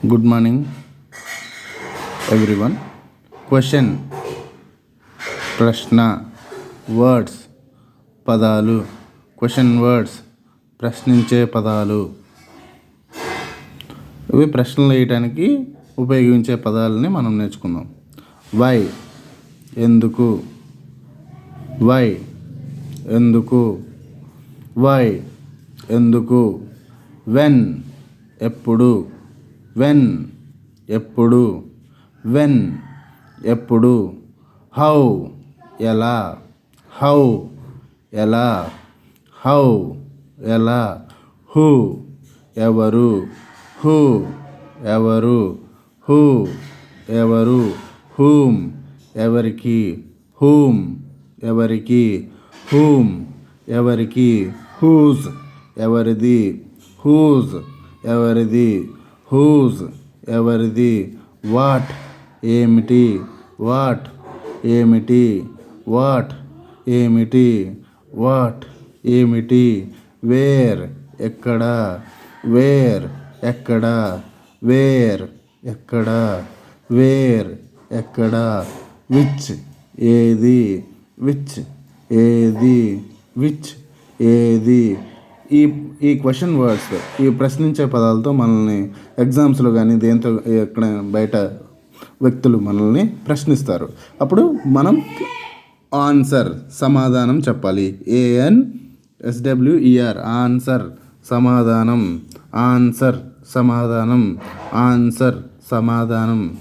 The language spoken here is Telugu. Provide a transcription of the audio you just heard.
Good morning everyone. క్వశ్చన్ ప్రశ్న, వర్డ్స్ పదాలు, క్వశ్చన్ వర్డ్స్ ప్రశ్నించే పదాలు. ఇవి ప్రశ్నలు వేయటానికి ఉపయోగించే పదాలని మనం నేర్చుకుందాం. వై ఎందుకు, వై ఎందుకు, వై ఎందుకు. వెన్ ఎప్పుడు, వెన్ ఎప్పుడు, వెన్ ఎప్పుడు. హౌ ఎలా, హౌ ఎలా, హౌ ఎలా. హూ ఎవరు, హూ ఎవరు, హూ ఎవరు. హూమ్ ఎవరికి, హూమ్ ఎవరికి, హూమ్ ఎవరికి. హూజ్ ఎవరిది, హూజ్ ఎవరిది, హూజ్ ఎవరిది. వాట్ ఏమిటి, వాట్ ఏమిటి, వాట్ ఏమిటి, వాట్ ఏమిటి. వేర్ ఎక్కడ, వేర్ ఎక్కడ, వేర్ ఎక్కడ, వేర్ ఎక్కడ. విచ్ ఏది, విచ్ ఏది, విచ్ ఏది. ఈ క్వశ్చన్ వర్డ్స్, ఈ ప్రశ్నించే పదాలతో మనల్ని ఎగ్జామ్స్లో కానీ దేంతో ఎక్కడ బయట వ్యక్తులు మనల్ని ప్రశ్నిస్తారు. అప్పుడు మనం ఆన్సర్ సమాధానం చెప్పాలి. ANSWER ఆన్సర్ సమాధానం, ఆన్సర్ సమాధానం, ఆన్సర్ సమాధానం.